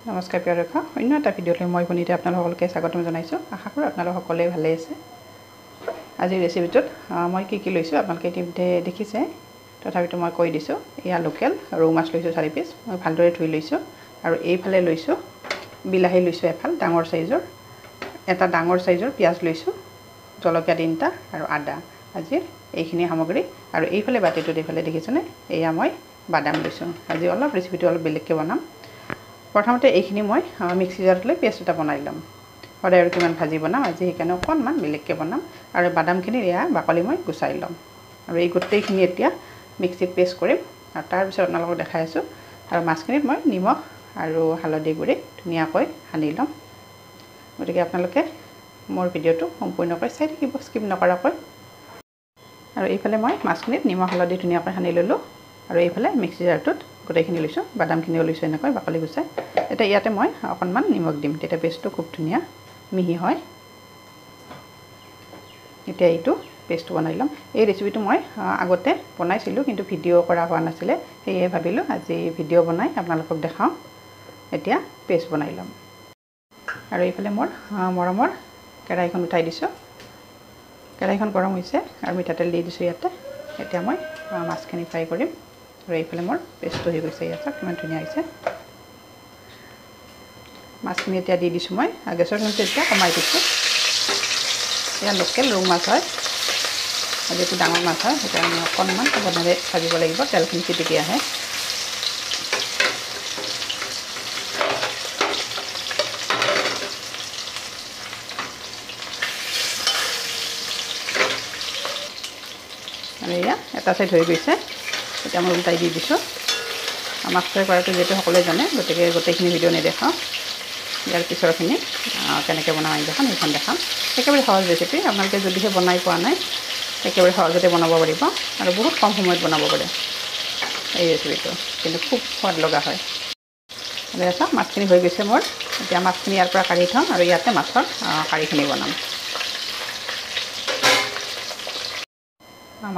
নমস্কাৰ প্ৰিয় দৰ্শক, অন্য এটা ভিডিঅ'লৈ মই পুনিতে আপোনালোকলৈ স্বাগতম জনাইছোঁ। আশা কৰোঁ আপোনালোক সকলোৱে ভালে আছে। আজিৰ ৰেচিপিটোত মই কি লৈছোঁ আপোনালোকে ইতিমধ্যে দেখিছে, তথাপিতো মই কৈ দিছোঁ। এয়া লোকেল ৰৌ মাছ লৈছোঁ 4 পিচ। মই ভালদৰে ধুই লৈছোঁ আৰু এইফালে লৈছোঁ বিলাহী লৈছোঁ এফাল ডাঙৰ সাইজৰ, এটা ডাঙৰ সাইজৰ পিঁয়াজ লৈছোঁ, জলকীয়া 3টা আৰু আদা। আজিৰ এইখিনি সামগ্ৰী। আৰু এইফালে বাতিটোত এইফালে দেখিছেনে, এয়া মই বাদাম লৈছোঁ। আজি অলপ ৰেচিপিটো অলপ বেলেগকৈ বনাম। প্ৰথমতে এইখিনি মই মিক্সি জাৰত লৈ পেষ্ট এটা বনাই ল'ম। সদায় আৰু কিমান ভাজি বনাম, আজি সেইকাৰণে অকণমান বেলেগকৈ বনাম। আৰু বাদামখিনিৰ এয়া বাকলি মই গুচাই ল'ম। আৰু এই গোটেইখিনি এতিয়া মিক্সিত পেষ্ট কৰিম আৰু তাৰপিছত আপোনালোকক দেখাই আছোঁ। আৰু মাছখিনিত মই নিমখ আৰু হালধি গুড়ি ধুনীয়াকৈ সানি ল'ম। গতিকে আপোনালোকে মোৰ ভিডিঅ'টো সম্পূৰ্ণকৈ চাই থাকিব, স্কিপ নকৰাকৈ। আৰু এইফালে মই মাছখিনিত নিমখ হালধি ধুনীয়াকৈ সানি ল'লোঁ। আৰু এইফালে মিক্সি জাৰটোত গোটেইখিনি লৈছোঁ, বাদামখিনিও লৈছোঁ এনেকৈ বাকলি গুচাই। এতিয়া ইয়াতে মই অকণমান নিমখ দিম, তেতিয়া পেষ্টটো খুব ধুনীয়া মিহি হয়। এতিয়া এইটো পেষ্ট বনাই ল'ম। এই ৰেচিপিটো মই আগতে বনাইছিলোঁ, কিন্তু ভিডিঅ' কৰা হোৱা নাছিলে। সেয়ে ভাবিলোঁ আজি ভিডিঅ' বনাই আপোনালোকক দেখাওঁ। এতিয়া পেষ্ট বনাই ল'ম। আৰু এইফালে মোৰ মৰমৰ কেৰাহীখন উঠাই দিছোঁ। কেৰাহীখন গৰম হৈছে আৰু মিঠাতেল দি দিছোঁ ইয়াতে। এতিয়া মই মাছখিনি ফ্ৰাই কৰিম। আৰু এইফালে মোৰ পেষ্টটো হৈ গৈছে, ইয়াত কিমান ধুনীয়া হৈছে। মাছখিনি এতিয়া দি দিছোঁ মই। গেছৰ ফ্লেমটো এতিয়া কমাই দিছোঁ। এয়া লোকেল ৰৌ মাছ হয়, যিটো ডাঙৰ মাছ হয়, সেইকাৰণে অকণমান সাৱধানে ভাজিব লাগিব, তেলখিনি চিটিকি আহে। আৰু এয়া এটা চাইড হৈ গৈছে, এতিয়া মই উল্টাই দি দিছোঁ। মাছ ফ্ৰাই কৰাটো যিহেতু সকলোৱে জানে, গতিকে গোটেইখিনি ভিডিঅ' নেদেখাওঁ। ইয়াৰ পিছৰখিনি কেনেকৈ বনাওঁ আঞ্জাখন সেইখন দেখাম। একেবাৰে সহজ ৰেচিপি, আপোনালোকে যদিহে বনাই পোৱা নাই একেবাৰে সহজতে বনাব পাৰিব আৰু বহুত কম সময়ত বনাব পাৰে এই ৰেচিপিটো, কিন্তু খুব সোৱাদ লগা হয়। এতিয়া চাওক মাছখিনি হৈ গৈছে মোৰ। এতিয়া মাছখিনি ইয়াৰ পৰা কাঢ়ি থওঁ আৰু ইয়াতে মাছৰ কাৰীখিনি বনাম।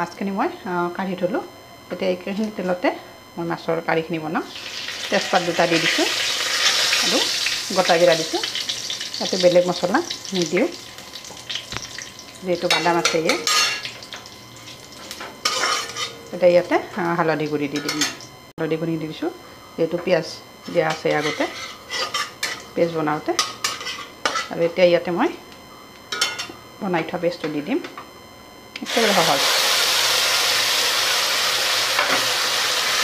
মাছখিনি মই কাঢ়ি থ'লোঁ। এতিয়া এইখিনি তেলতে মই মাছৰ কাৰীখিনি বনাম। তেজপাত 2টা দি দিছোঁ আৰু গোটা জিৰা দিছোঁ। তাতে বেলেগ মছলা নিদিওঁ, যিহেতু বাদাম আছে ইয়াত। এতিয়া ইয়াতে হালধি গুড়ি দি দিম। হালধি গুড়ি দি দিছোঁ, যিহেতু পিঁয়াজ দিয়া আছে আগতে পেষ্ট বনাওঁতে। আৰু এতিয়া ইয়াতে মই বনাই থোৱা পেষ্টটো দি দিম। একেবাৰে সহজ।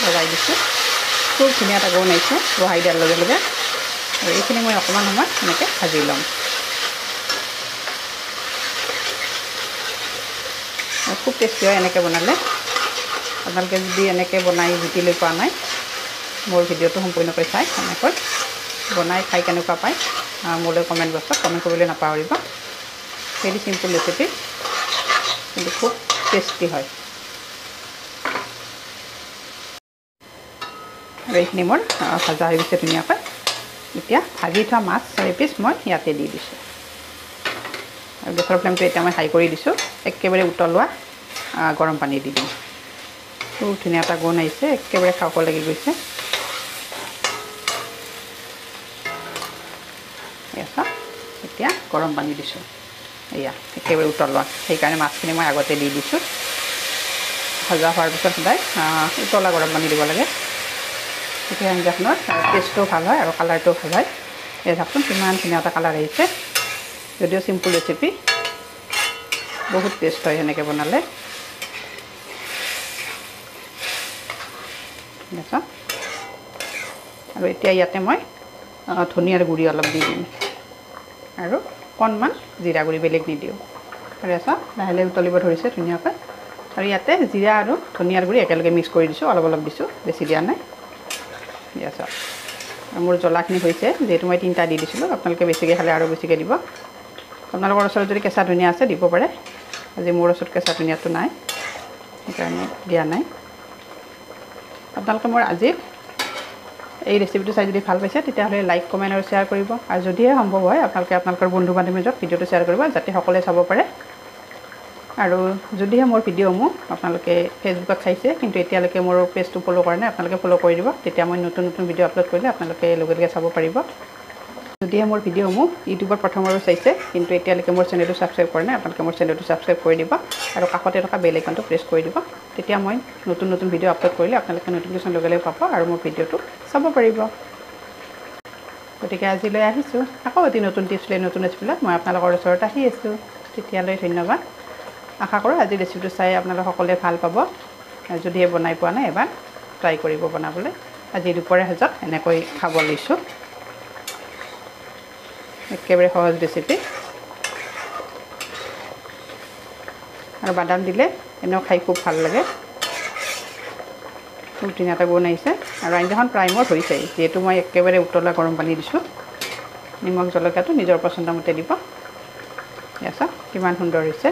লগাই দিছোঁ, খুব ধুনীয়া এটা গোন্ধ আহিছে বহাই দিয়াৰ লগে লগে। আৰু এইখিনি মই অকণমান সময় এনেকৈ ভাজি ল'ম। খুব টেষ্টি হয় এনেকৈ বনালে। আপোনালোকে যদি এনেকৈ বনাই জুতি লৈ পোৱা নাই, মোৰ ভিডিঅ'টো সম্পূৰ্ণকৈ চাই এনেকৈ বনাই খাই কেনেকুৱা পায় মোলৈ কমেণ্ট বক্সত কমেণ্ট কৰিবলৈ নাপাহৰিব। ভেৰি চিম্পুল ৰেচিপি, কিন্তু খুব টেষ্টি হয়। আৰু এইখিনি মোৰ ভাজা হৈ গৈছে ধুনীয়াকৈ। এতিয়া ভাজি থোৱা মাছ 4 পিচ মই ইয়াতে দি দিছোঁ। আৰু গেছৰ ফ্লেমটো এতিয়া মই হাই কৰি দিছোঁ। একেবাৰে উতলোৱা গৰম পানী দি দিম। খুব ধুনীয়া এটা গোন্ধ আহিছে, একেবাৰে খাব লাগি গৈছে। এতিয়া গৰম পানী দিছোঁ, এয়া একেবাৰে উতলোৱা। সেইকাৰণে মাছখিনি মই আগতে দি দিছোঁ। ভজা হোৱাৰ পিছত সদায় উতলা গৰম পানী দিব লাগে। তেতিয়া আঞ্জাখনৰ টেষ্টটোও ভাল হয় আৰু কালাৰটোও ভাল হয়। এই চাওকচোন কিমান ধুনীয়া এটা কালাৰ আহিছে। যদিও চিম্পুল ৰেচিপি, বহুত টেষ্ট হয় সেনেকৈ বনালে। আৰু এতিয়া ইয়াতে মই ধনিয়াৰ গুড়ি অলপ দি দিম আৰু অকণমান জিৰা গুড়ি, বেলেগ নিদিওঁ। আৰু চাওক লাহে লাহে উতলিব ধৰিছে ধুনীয়াকৈ। আৰু ইয়াতে জিৰা আৰু ধনিয়াৰ গুড়ি একেলগে মিক্স কৰি দিছোঁ, অলপ অলপ দিছোঁ, বেছি দিয়া নাই। দিয়া চাওক। আৰু মোৰ জ্বলাখিনি হৈছে, যিহেতু মই 3টা দি দিছিলোঁ। আপোনালোকে বেছিকৈ খালে আৰু বেছিকৈ দিব। আপোনালোকৰ ওচৰত যদি কেঁচা ধনিয়া আছে দিব পাৰে। আজি মোৰ ওচৰত কেঁচা ধনিয়াটো নাই, সেইকাৰণে দিয়া নাই। আপোনালোকে মোৰ আজিৰ এই ৰেচিপিটো চাই যদি ভাল পাইছে, তেতিয়াহ'লে লাইক, কমেণ্ট আৰু শ্বেয়াৰ কৰিব। আৰু যদিহে সম্ভৱ হয় আপোনালোকে আপোনালোকৰ বন্ধু বান্ধৱীৰ মাজত ভিডিঅ'টো শ্বেয়াৰ কৰিব, যাতে সকলোৱে চাব পাৰে। আৰু যদিহে মোৰ ভিডিঅ'সমূহ আপোনালোকে ফেচবুকত চাইছে কিন্তু এতিয়ালৈকে মোৰ পেজটো ফ'ল' কৰা নাই আপোনালোকে ফ'ল' কৰি দিব তেতিয়া মই নতুন নতুন ভিডিঅ' আপলোড কৰিলে আপোনালোকে লগে লগে চাব পাৰিব যদিহে মোৰ ভিডিঅ'সমূহ ইউটিউবত প্ৰথমবাৰ চাইছে কিন্তু এতিয়ালৈকে মোৰ চেনেলটো ছাবস্ক্ৰাইব কৰা নাই আপোনালোকে মোৰ চেনেলটো ছাবস্ক্ৰাইব কৰি দিব আৰু কাষতে থকা বেল আইকনটো প্ৰেছ কৰি দিব তেতিয়া মই নতুন নতুন ভিডিঅ' আপলোড কৰিলে আপোনালোকে নটিফিকেশ্যন লগে লগে পাব আৰু মোৰ ভিডিঅ'টো চাব পাৰিব গতিকে আজিলৈ আহিছোঁ আকৌ এটি নতুন টিপছ লৈ নতুন ৰেচিপিলৈ মই আপোনালোকৰ ওচৰত আহি আছোঁ তেতিয়ালৈ ধন্যবাদ আশা কৰোঁ আজি ৰেচিপিটো চাই আপোনালোক সকলোৱে ভাল পাব যদিহে বনাই পোৱা নাই এবাৰ ট্ৰাই কৰিব বনাবলৈ আজি দুপৰীয়া সাজত এনেকৈ খাব লৈছোঁ একেবাৰে সহজ ৰেচিপি আৰু বাদাম দিলে এনেও খাই খুব ভাল লাগে খুব ধুনীয়াকৈ বনাইছে আৰু আঞ্জাখন প্ৰায় মোৰ হৈছে যিহেতু মই একেবাৰে উতলা গৰম পানী দিছোঁ নিমখ জলকীয়াটো নিজৰ পচন্দ মতে দিব এয়া চাওক কিমান সুন্দৰ হৈছে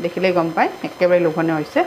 দেখিলেই গম পায় একেবাৰে লোভনীয় হৈছে